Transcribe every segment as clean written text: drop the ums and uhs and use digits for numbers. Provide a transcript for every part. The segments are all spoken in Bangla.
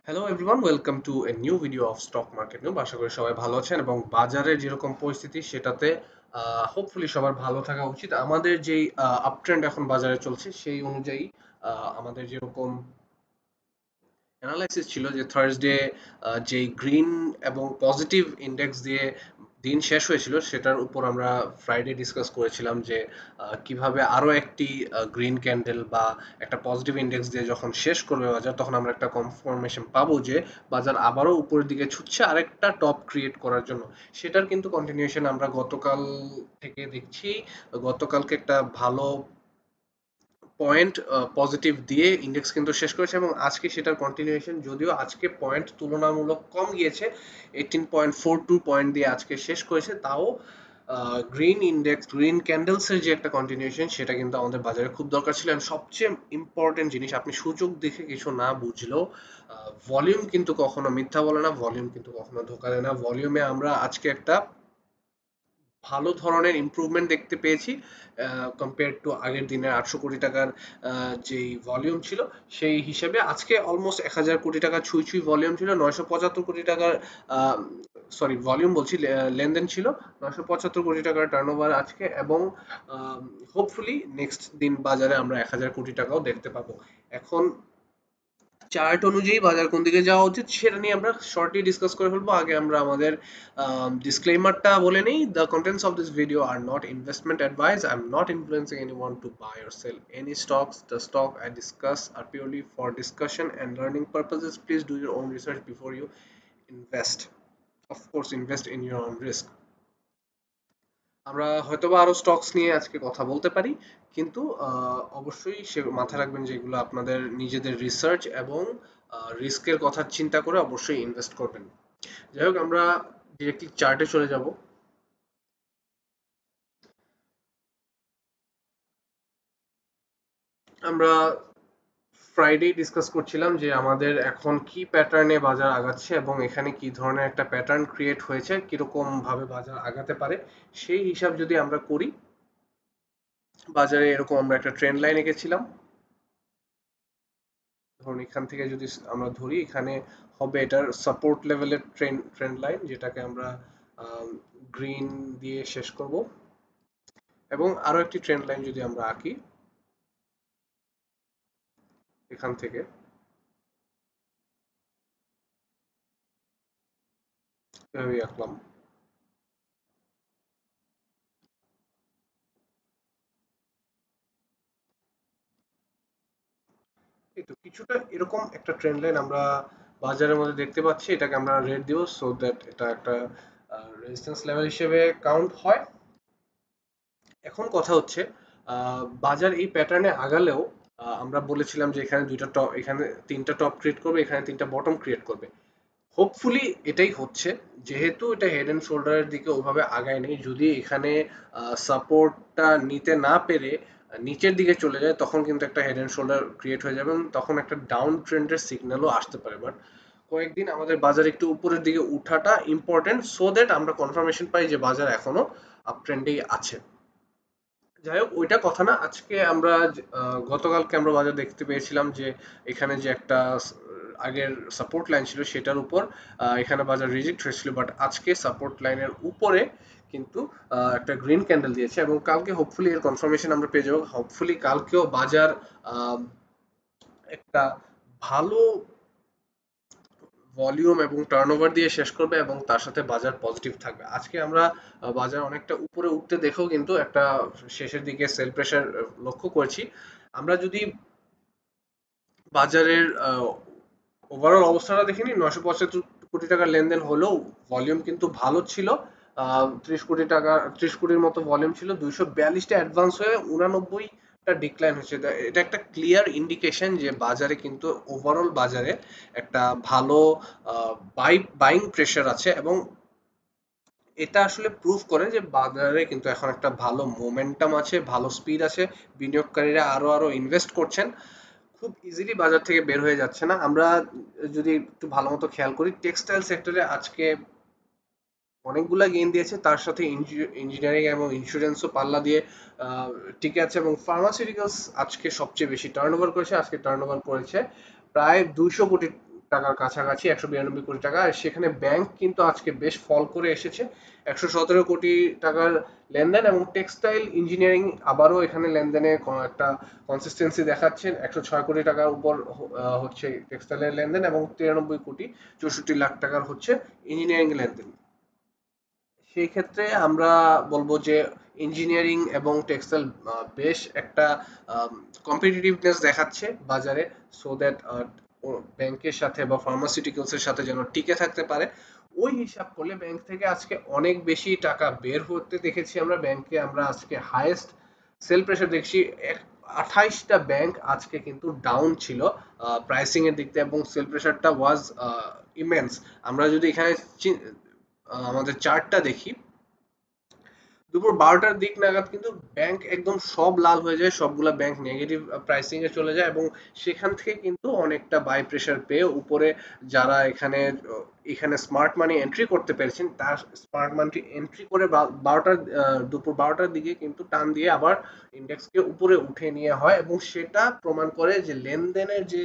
Hello everyone, welcome to a new video of stock market news. আশা করি সবাই ভালো আছেন এবং বাজারে যেরকম পরিস্থিতি সেটাতে হোপফুলি সবার ভালো থাকা উচিত। আমাদের যেই আপট্রেন্ড এখন বাজারে চলছে সেই অনুযায়ী আমাদের যেরকম অ্যানালাইসিস ছিল যে থার্সডে যেই গ্রিন এবং পজিটিভ ইন্ডেক্স দিয়ে দিন শেষ হয়েছিল সেটার উপর আমরা ফ্রাইডে ডিসকাস করেছিলাম যে কিভাবে আরো একটি গ্রিন ক্যান্ডেল বা একটা পজিটিভ ইন্ডেক্স দিয়ে যখন শেষ করবে বাজার তখন আমরা একটা কনফার্মেশন পাবো যে বাজার আবারও উপরের দিকে ছুটছে আরেকটা টপ ক্রিয়েট করার জন্য। সেটার কিন্তু কন্টিনিউশন আমরা গতকাল থেকে দেখছি। গতকালকে একটা ভালো পয়েন্ট পজিটিভ দিয়ে ইন্ডেক্স কিন্তু শেষ করেছে এবং আজকে সেটার কন্টিনিউশন, যদিও আজকে পয়েন্ট তুলনামূলক কম গিয়েছে, 18.42 পয়েন্ট দিয়ে আজকে শেষ করেছে, তাও গ্রিন ইন্ডেক্স গ্রিন ক্যান্ডেলসের যে একটা কন্টিনিউশন সেটা কিন্তু আমাদের বাজারে খুব দরকার ছিল। And সবচেয়ে ইম্পর্টেন্ট জিনিস, আপনি সূচক দেখে কিছু না বুঝলেও ভলিউম কিন্তু কখনো মিথ্যা বলে না, ভলিউম কিন্তু কখনো ধোকা দেয় না। ভলিউমে আমরা আজকে একটা ভালো ধরনের ইমপ্রুভমেন্ট দেখতে পেয়েছি কম্পেয়ার টু আগের দিনের 800 কোটি টাকার যেই ভলিউম ছিল সেই হিসেবে আজকে অলমোস্ট 1000 কোটি টাকা ছুঁই ছুঁই ভলিউম ছিল। 975 কোটি টাকার সরি ভলিউম বলছি, লেনদেন ছিল। 975 কোটি টাকার টার্নওভার আজকে এবং হোপফুলি নেক্সট দিন বাজারে আমরা 1000 কোটি টাকাও দেখতে পাবো। এখন চার্ট অনুযায়ী বাজার কোন দিকে যাওয়া উচিত সেটা নিয়ে আমরা শর্টলি ডিসকাস করে ফেলবো। আগে আমরা আমাদের ডিসক্লেমারটা বলে নেই। The contents of this video are not investment advice. I am not influencing anyone to buy or sell any stocks. The stock I discuss are purely for discussion and learning purposes. Please do your own research before you invest. Of course invest in your own risk. আমরা হয়তোবা আরো স্টকস নিয়ে আজকে কথা বলতে পারি, কিন্তু অবশ্যই সে মাথায় রাখবেন যে এগুলো আপনাদের নিজেদের রিসার্চ এবং রিস্কের কথা চিন্তা করে অবশ্যই ইনভেস্ট করবেন। যাই হোক, আমরা ডিরেক্টলি চার্টে চলে যাব। আমরা ফ্রাইডে ডিসকাস করছিলাম যে আমাদের এখন কি প্যাটার্নে বাজার আগাচ্ছে এবং এখানে কি ধরনের একটা প্যাটার্ন ক্রিয়েট হয়েছে, কিরকম ভাবে বাজার আগাতে পারে সেই হিসাব যদি আমরা করি, বাজারে এরকম আমরা একটা ট্রেন্ড লাইন এঁকেছিলাম। ধরুন এখান থেকে যদি আমরা ধরি, এখানে হবে এটার সাপোর্ট লেভেলের ট্রেন্ড ট্রেন্ড লাইন, যেটাকে আমরা গ্রিন দিয়ে শেষ করব। এবং আরো একটি ট্রেন্ড লাইন যদি আমরা আঁকি এখান থেকে, এভাবেই আঁকলাম। এই তো কিছুটা এরকম একটা ট্রেন্ড লাইন আমরা বাজারের মধ্যে দেখতে পাচ্ছি। এটাকে আমরা রেড দিব সো দ্যাট এটা একটা রেজিস্ট্যান্স লেভেল হিসেবে কাউন্ট হয়। এখন কথা হচ্ছে, বাজার এই প্যাটার্নে আগালেও আমরা বলেছিলাম যে এখানে দুইটা টপ, এখানে তিনটা টপ ক্রিয়েট করবে, এখানে তিনটা বটম ক্রিয়েট করবে। হোপফুলি এটাই হচ্ছে। যেহেতু এটা হেড এন্ড শোল্ডারের দিকে ওভাবে আগায় নেই, যদি এখানে সাপোর্টটা নিতে না পেরে নিচের দিকে চলে যায় তখন কিন্তু একটা হেড এন্ড শোল্ডার ক্রিয়েট হয়ে যাবে এবং তখন একটা ডাউন ট্রেন্ডের সিগন্যালও আসতে পারে। বাট কয়েকদিন আমাদের বাজার একটু উপরের দিকে উঠাটা ইম্পর্টেন্ট সো দ্যাট আমরা কনফার্মেশন পাই যে বাজার এখনো আপ ট্রেন্ডেই আছে। যাই হোক, ওইটা কথা না। আজকে আমরা গতকালকে আমরা বাজার দেখতে পেয়েছিলাম যে এখানে যে একটা আগের সাপোর্ট লাইন ছিল সেটার উপর এখানে বাজার রিজেক্ট হয়েছিল, বাট আজকে সাপোর্ট লাইনের উপরে কিন্তু একটা গ্রিন ক্যান্ডেল দিয়েছে এবং কালকে হোপফুলি এর কনফার্মেশন আমরা পেয়ে যাবো। হোপফুলি কালকেও বাজার আহ, একটা ভালো ভলিউম এবং টার্নওভার দিয়ে শেষ করবে এবং তার সাথে বাজার পজিটিভ থাকবে। আজকে আমরা বাজার অনেকটা উপরে উঠতে দেখেও কিন্তু একটা শেষের দিকে সেল প্রেশার লক্ষ্য করেছি। আমরা যদি বাজারের ওভারঅল অবস্থাটা দেখে নিই, 975 কোটি টাকার লেনদেন হলেও ভলিউম কিন্তু ভালো ছিল। 30 কোটি টাকা, 30 কোটির মতো ভলিউম ছিল, 242টা অ্যাডভান্স হয়ে 89টা ডিক্লাইন হচ্ছে। এটা একটা ক্লিয়ার ইন্ডিকেশন যে বাজারে কিন্তু ওভারঅল বাজারে একটা ভালো বাইং প্রেশার আছে এবং এটা আসলে প্রুভ করে যে বাজারে কিন্তু এখন একটা ভালো মোমেন্টাম আছে, ভালো স্পিড আছে। বিনিয়োগকারীরা আরো আরো ইনভেস্ট করছেন, খুব ইজিলি বাজার থেকে বের হয়ে যাচ্ছে না। আমরা যদি একটু ভালো মতো খেয়াল করি, টেক্সটাইল সেক্টরে আজকে অনেকগুলা গেইন দিয়েছে, তার সাথে ইঞ্জিনিয়ারিং এবং ইন্স্যুরেন্সও পাল্লা দিয়ে টিকে আছে এবং ফার্মাসিউটিক্যালস আজকে সবচেয়ে বেশি টার্নওভার করেছে। আজকে টার্নওভার করেছে প্রায় 200 কোটি টাকার কাছাকাছি, 192 কোটি টাকা। আর সেখানে ব্যাংক কিন্তু আজকে বেশ ফল করে এসেছে, 117 কোটি টাকার লেনদেন, এবং টেক্সটাইল ইঞ্জিনিয়ারিং আবারও এখানে লেনদেনে একটা কনসিস্টেন্সি দেখাচ্ছে, 106 কোটি টাকার উপর হচ্ছে টেক্সটাইলের লেনদেন, এবং 93 কোটি 64 লাখ টাকার হচ্ছে ইঞ্জিনিয়ারিং লেনদেন। সেই ক্ষেত্রে আমরা বলবো যে ইঞ্জিনিয়ারিং এবং টেক্সটাইল বেশ একটা কম্পিটিটিভনেস দেখাচ্ছে বাজারে, সো দ্যাট ব্যাংকের সাথে বা ফার্মাসিউটিক্যালস এর সাথে যেন টিকে থাকতে পারে। ওই হিসাব করলে ব্যাংক থেকে আজকে অনেক বেশি টাকা বের হতে দেখেছি আমরা ব্যাংকে। আমরা আজকে হাইয়েস্ট সেল প্রেশার দেখছি, 28টা ব্যাংক আজকে কিন্তু ডাউন ছিল প্রাইসিং এর দিক থেকে, এবং সেল প্রেশারটা ওয়াজ ইমেন্স। আমরা যদি এখানে আমাদের চার্টটা দেখি, দুপুর 12টার দিক নাগাদ কিন্তু ব্যাংক একদম সব লাল হয়ে যায়, সবগুলা ব্যাংক নেগেটিভ প্রাইসিং এ চলে যায়, এবং সেখান থেকে কিন্তু অনেকটা বাই প্রেশার পেয়ে উপরে যারা এখানে এখানে স্মার্ট মানি এন্ট্রি করতে পেরেছেন, তার স্মার্ট মানি এন্ট্রি করে 12টার দুপুর 12টার দিকে কিন্তু টান দিয়ে আবার ইন্ডেক্সকে উপরে উঠে নিয়ে হয়, এবং সেটা প্রমাণ করে যে লেনদেনের যে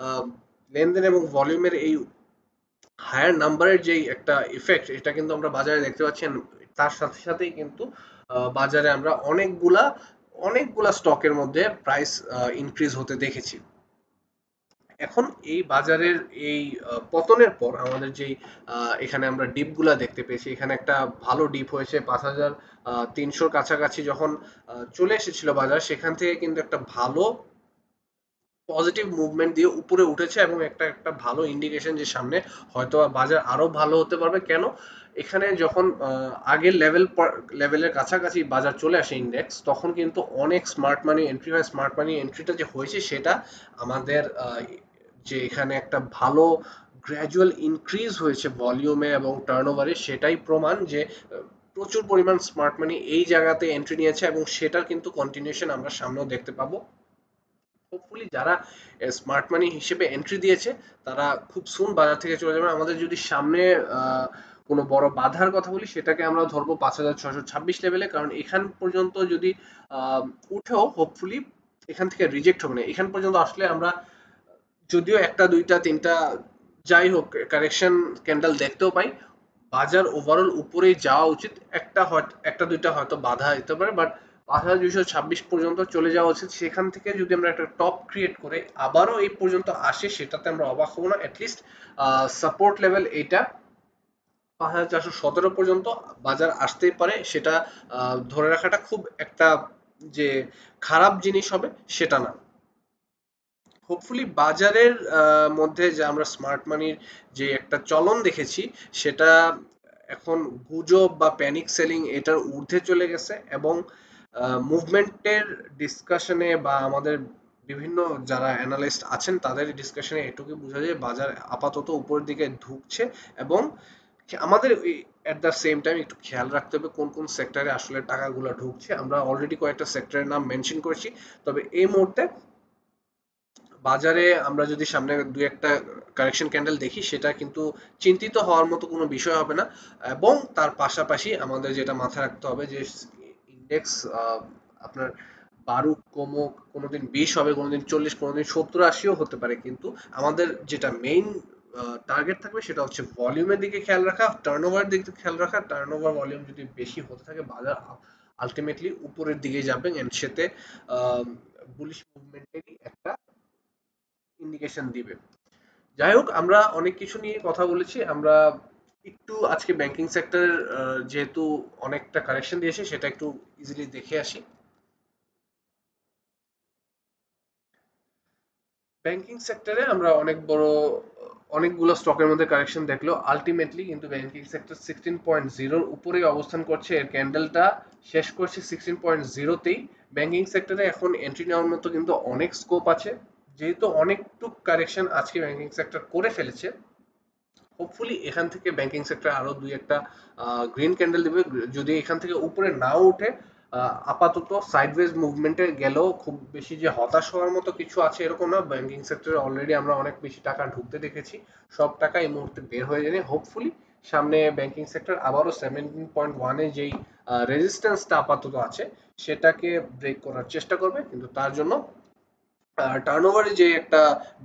আহ, লেনদেন এবং ভলিউমের এই হায়ার নাম্বারের যেই একটা ইফেক্ট, এটা কিন্তু আমরা বাজারে দেখতে পাচ্ছি। And তার সাথে সাথেই কিন্তু বাজারে আমরা অনেকগুলা স্টকের মধ্যে প্রাইস ইনক্রিজ হতে দেখেছি। এখন এই বাজারের এই পতনের পর আমাদের যেই এখানে আমরা ডিপগুলা দেখতে পেয়েছি, এখানে একটা ভালো ডিপ হয়েছে 5,300 কাছাকাছি যখন চলে এসেছিল বাজার, সেখান থেকে কিন্তু একটা ভালো পজিটিভ মুভমেন্ট দিয়ে উপরে উঠেছে, এবং একটা একটা ভালো ইন্ডিকেশন যে সামনে হয়তো বাজার আরো ভালো হতে পারবে। কেন, এখানে যখন আগের লেভেলের কাছাকাছি বাজার চলে আসে ইন্ডেক্স, তখন কিন্তু অনেক স্মার্ট মানি এন্ট্রি হয়। স্মার্ট মানি এন্ট্রিটা যে হয়েছে সেটা আমাদের যে এখানে একটা ভালো গ্র্যাজুয়াল ইনক্রিজ হয়েছে ভলিউমে এবং টার্নওভারে, সেটাই প্রমাণ যে প্রচুর পরিমাণ স্মার্ট মানি এই জায়গাতে এন্ট্রি নিয়েছে, এবং সেটার কিন্তু কন্টিনিউশন আমরা সামনেও দেখতে পাবো। হোপফুলি যারা স্মার্ট মানি হিসেবে এন্ট্রি দিয়েছে তারা খুব সুন বাজার থেকে চলে যাবে। আমাদের যদি সামনে কোনো বড় বাধার কথা বলি, সেটাকে আমরা ধরবো 5,626 লেভেলে, কারণ এখান পর্যন্ত যদি উঠেও হোপফুলি এখান থেকে রিজেক্ট হবে না। এখান পর্যন্ত আসলে আমরা যদিও একটা দুইটা তিনটা যাই হোক কারেকশন ক্যান্ডেল দেখতেও পাই, বাজার ওভারঅল উপরেই যাওয়া উচিত। একটা দুইটা হয়তো বাধা দিতে পারে, বাট 5,226 পর্যন্ত চলে যাওয়া উচিত। সেখান থেকে যদি আমরা একটা টপ ক্রিয়েট করে আবারও এই পর্যন্ত আসে, সেটাতে আমরা অবাক হবো না। অ্যাটলিস্ট সাপোর্ট লেভেল এইটা 5,417 পর্যন্ত বাজার আসতেই পারে, সেটা ধরে রাখাটা খুব একটা যে খারাপ জিনিস হবে সেটা না। হোপফুলি বাজারের মধ্যে যে আমরা স্মার্ট মানির যে একটা চলন দেখেছি, সেটা এখন গুজব বা প্যানিক সেলিং এটার ঊর্ধ্বে চলে গেছে, এবং মুভমেন্টের ডিসকাশনে বা আমাদের বিভিন্ন যারা অ্যানালিস্ট আছেন তাদের ডিসকাশনে এটুকু বোঝা যায় বাজার আপাতত উপরের দিকে ঢুকছে। এবং আমাদের এট দ্য সেম টাইম একটু খেয়াল রাখতে হবে কোন কোন সেক্টরে আসলে টাকাগুলো ঢুকছে। আমরা অলরেডি কয়েকটা সেক্টরের নাম মেনশন করেছি, তবে এই মুহূর্তে বাজারে আমরা যদি সামনে দুই একটা কারেকশন ক্যান্ডেল দেখি, সেটা কিন্তু চিন্তিত হওয়ার মতো কোনো বিষয় হবে না। এবং তার পাশাপাশি আমাদের যেটা মাথায় রাখতে হবে যে ইন্ডেক্স আপনার বারুক কমুক, কোনোদিন 20 হবে, কোনোদিন 40, কোনোদিন 70-80ও হতে পারে, কিন্তু আমাদের যেটা মেইন টার্গেট থাকবে সেটা হচ্ছে ভলিউমের দিকে খেয়াল রাখা, টার্নওভার দিকে খেয়াল রাখা। টার্নওভার ভলিউম যদি বেশি হতে থাকে, বাজার আলটিমেটলি উপরের দিকে যাবে, এন্ড সেতে বুলিশ মুভমেন্টেরই একটা ইন্ডিকেশন দিবে। যাই হোক, আমরা অনেক কিছু নিয়ে কথা বলেছি। আমরা একটু আজকে ব্যাংকিং সেক্টরের যেহেতু অনেকটা কারেকশন দিয়েছে, সেটা একটু ইজিলি দেখে আসি। ব্যাংকিং সেক্টরে আমরা অনেকগুলো স্টকের মধ্যে কারেকশন দেখলো, আলটিমেটলি কিন্তু ব্যাংকিং সেক্টর 16.0 উপরে অবস্থান করছে। এর ক্যান্ডেলটা শেষ করছে 16.0-তেই। ব্যাংকিং সেক্টরে এখন এন্ট্রি নেওয়ার মতো কিন্তু অনেক স্কোপ আছে, যেহেতু অনেকটুক কারেকশন আজকে ব্যাংকিং সেক্টর করে ফেলেছে। হোপফুলি এখান থেকে ব্যাংকিং সেক্টর আরো দুই একটা গ্রিন ক্যান্ডেল দিবে। যদি এখান থেকে উপরে নাও উঠে, আপাতত সাইডওয়েজ মুভমেন্টে গেলেও খুব বেশি যে হতাশ হওয়ার মতো কিছু আছে এরকম না। ব্যাংকিং সেক্টরে অলরেডি আমরা অনেক বেশি টাকা ঢুকতে দেখেছি, সব টাকা এই মুহূর্তে বের হয়ে যায়নি। হোপফুলি সামনে ব্যাংকিং সেক্টর আবারও 17.1-এ যেই রেজিস্ট্যান্সটা আপাতত আছে সেটাকে ব্রেক করার চেষ্টা করবে, কিন্তু তার জন্য টার্নওভারে যে একটা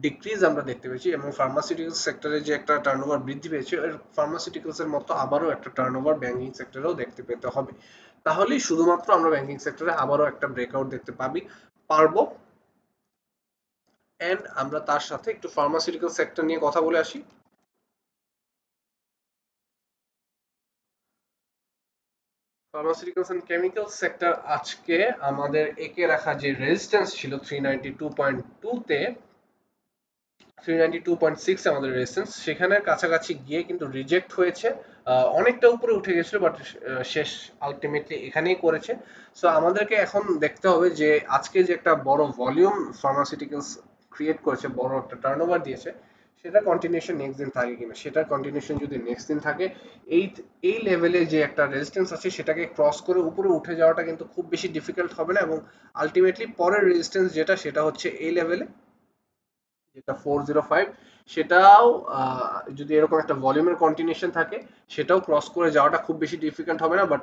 ডিক্রিজ আমরা দেখতে পেয়েছি এবং ফার্মাসিউটিক্যাল সেক্টরে যে একটা টার্নওভার বৃদ্ধি পেয়েছে, ফার্মাসিউটিক্যালস এর মতো আবারও একটা টার্নওভার ব্যাংকিং সেক্টরেও দেখতে পেতে হবে। তাহলেই শুধুমাত্র আমরা ব্যাংকিং সেক্টরে আবারও একটা ব্রেকআউট দেখতে পারবো। এন্ড আমরা তার সাথে একটু ফার্মাসিউটিক্যাল সেক্টর নিয়ে কথা বলে আসি। ফার্মাসিউটিক্যালস এন্ড কেমিক্যাল সেক্টর আজকে আমাদের একে রাখা যে রেজিস্ট্যান্স ছিল 392.2 তে, 392.6 আমাদের রেজিস্ট্যান্স, সেখানের কাছাকাছি গিয়ে কিন্তু রিজেক্ট হয়েছে। অনেকটা উপরে উঠে গেছিল, বাট শেষ আলটিমেটলি এখানেই করেছে। সো আমাদেরকে এখন দেখতে হবে যে আজকে যে একটা বড় ভলিউম ফার্মাসিউটিক্যালস ক্রিয়েট করেছে, বড় একটা টার্নওভার দিয়েছে, সেটা কন্টিনিউশন নেক্সট দিন থাকে কিনা। সেটার কন্টিনিউশন যদি নেক্সট দিন থাকে, এই এই লেভেলে যে একটা রেজিস্ট্যান্স আছে সেটাকে ক্রস করে উপরে উঠে যাওয়াটা কিন্তু খুব বেশি ডিফিকাল্ট হবে না, এবং আলটিমেটলি পরের রেজিস্ট্যান্স যেটা, সেটা হচ্ছে এই লেভেলে, যেটা 405। সেটাও যদি এরকম একটা ভলিউমের কন্টিনিউশন থাকে, সেটাও ক্রস করে যাওয়াটা খুব বেশি ডিফিকাল্ট হবে না। বাট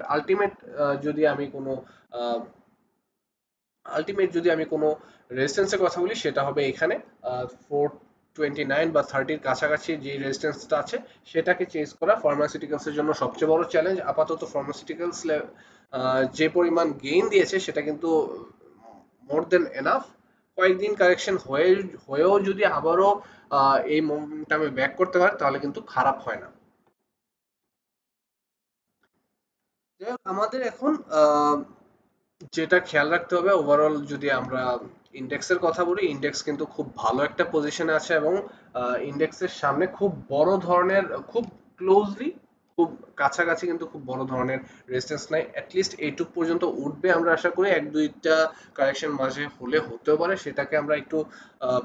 যদি আমি কোনো আলটিমেট যদি আমি কোনো রেজিস্ট্যান্সের কথা বলি, সেটা হবে এখানে 429 বা 30-র কাছাকাছি যে রেজিস্ট্যান্সটা আছে, সেটাকে চেঞ্জ করা ফার্মাসিউটিক্যালসের জন্য সবচেয়ে বড় চ্যালেঞ্জ। আপাতত ফার্মাসিউটিক্যালস যে পরিমাণ গেইন দিয়েছে, সেটা কিন্তু মোর দেন এনাফ। কয়েকদিন কারেকশন হয়েও যদি আবারও এই মোমেন্টামে ব্যাক করতে পারে, তাহলে কিন্তু খারাপ হয় না। যাই হোক, আমাদের এখন যেটা খেয়াল রাখতে হবে, ওভারঅল যদি আমরা ইন্ডেক্সের কথা বলি, ইন্ডেক্স কিন্তু খুব ভালো একটা পজিশনে আছে, এবং ইন্ডেক্সের সামনে খুব বড় ধরনের, খুব ক্লোজলি, খুব কাছাকাছি কিন্তু খুব বড় ধরনের রেজিস্ট্যান্স নাই। অ্যাটলিস্ট এইটুক পর্যন্ত উঠবে আমরা আশা করি। এক দুইটা কারেকশন মাঝে হলে হতেও পারে, সেটাকে আমরা একটু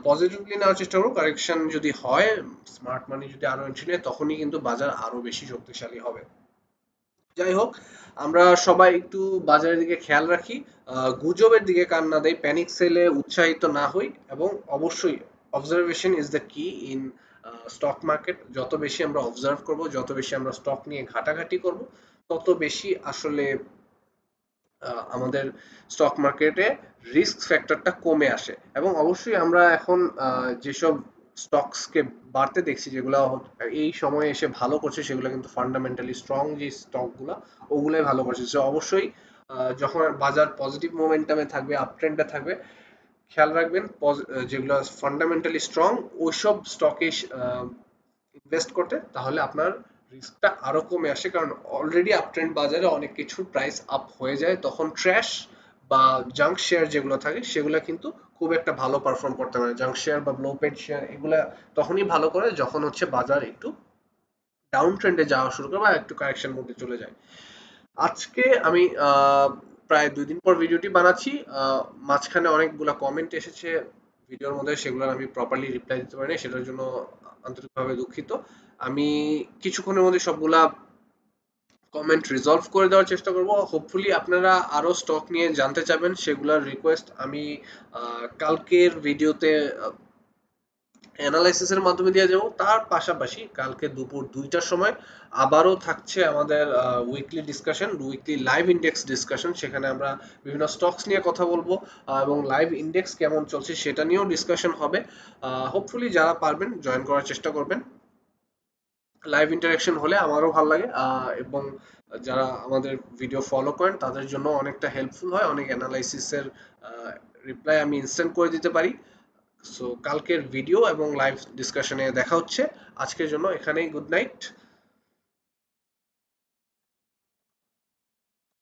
পজিটিভলি নেওয়ার চেষ্টা করবো। কারেকশন যদি হয়, স্মার্ট মানি যদি আরো এন্ট্রি নেয়, তখনই কিন্তু বাজার আরো বেশি শক্তিশালী হবে। যাই হোক, আমরা সবাই একটু বাজারের দিকে খেয়াল রাখি, গুজবের দিকে কান না দেই, প্যানিক সেলে উৎসাহিত না হই, এবং অবশ্যই অবজারভেশন ইজ দ্য কি ইন স্টক মার্কেট। যত বেশি আমরা অবজার্ভ করব, যত বেশি আমরা স্টক নিয়ে ঘাটাঘাটি করব, তত বেশি আসলে আমাদের স্টক মার্কেটে রিস্ক ফ্যাক্টরটা কমে আসে। এবং অবশ্যই আমরা এখন যেসব স্টকসকে বাড়তে দেখছি, যেগুলো এই সময়ে এসে ভালো করছে, সেগুলো কিন্তু ফান্ডামেন্টালি স্ট্রং যে স্টকগুলো, ওগুলাই ভালো করছে। সো অবশ্যই যখন বাজার পজিটিভ মোমেন্টামে থাকবে, আপ ট্রেন্ডে থাকবে, খেয়াল রাখবেন যেগুলো ফান্ডামেন্টালি স্ট্রং, ওইসব স্টকে ইনভেস্ট করতে, তাহলে আপনার রিস্কটা আরো কমে আসে। কারণ অলরেডি আপ ট্রেন্ড বাজারে অনেক কিছুর প্রাইস আপ হয়ে যায়, তখন ট্র্যাশ বা জাঙ্ক শেয়ার যেগুলো থাকে, সেগুলো কিন্তু খুব একটা ভালো পারফর্ম করতে পারে। জাঙ্ক শেয়ার বা লো পেড শেয়ার, এগুলা তখনই ভালো করে যখন হচ্ছে বাজার একটু ডাউন ট্রেন্ডে যাওয়া শুরু করে বা একটু কারেকশন মোডে চলে যায়। আজকে আমি প্রায় 2 দিন পর ভিডিওটি বানাচ্ছি। মাঝখানে অনেকগুলা কমেন্ট এসেছে ভিডিওর মধ্যে, সেগুলোর আমি প্রপারলি রিপ্লাই দিতে পারিনি, সেটার জন্য আন্তরিকভাবে দুঃখিত। আমি কিছুক্ষণের মধ্যে সবগুলা কমেন্ট রিজলভ করে দেওয়ার চেষ্টা করব। হোপফুলি আপনারা আরো স্টক নিয়ে জানতে চাবেন, সেগুলোর রিকোয়েস্ট আমি কালকের ভিডিওতে অ্যানালাইসিসের মাধ্যমে দিয়ে যাব। তার পাশাপাশি কালকে দুপুর 2টার সময় আবারও থাকছে আমাদের weekly discussion, weekly live index discussion. সেখানে আমরা বিভিন্ন স্টকস নিয়ে কথা বলবো, এবং লাইভ ইন্ডেক্স কেমন চলছে সেটা নিয়েও ডিসকাশন হবে। হোপফুলি যারা পারবেন জয়েন করার চেষ্টা করবেন। লাইভ ইন্টারাকশন হলে আমারও ভালো লাগে, এবং যারা আমাদের ভিডিও ফলো করেন তাদের জন্য অনেকটা হেল্পফুল হয়। অনেক অ্যানালাইসিসের রিপ্লাই আমি ইনস্ট্যান্ট করে দিতে পারি। সো কালকের ভিডিও এবং লাইভ ডিসকাশনে দেখা হচ্ছে। আজকের জন্য এখানেই গুড নাইট।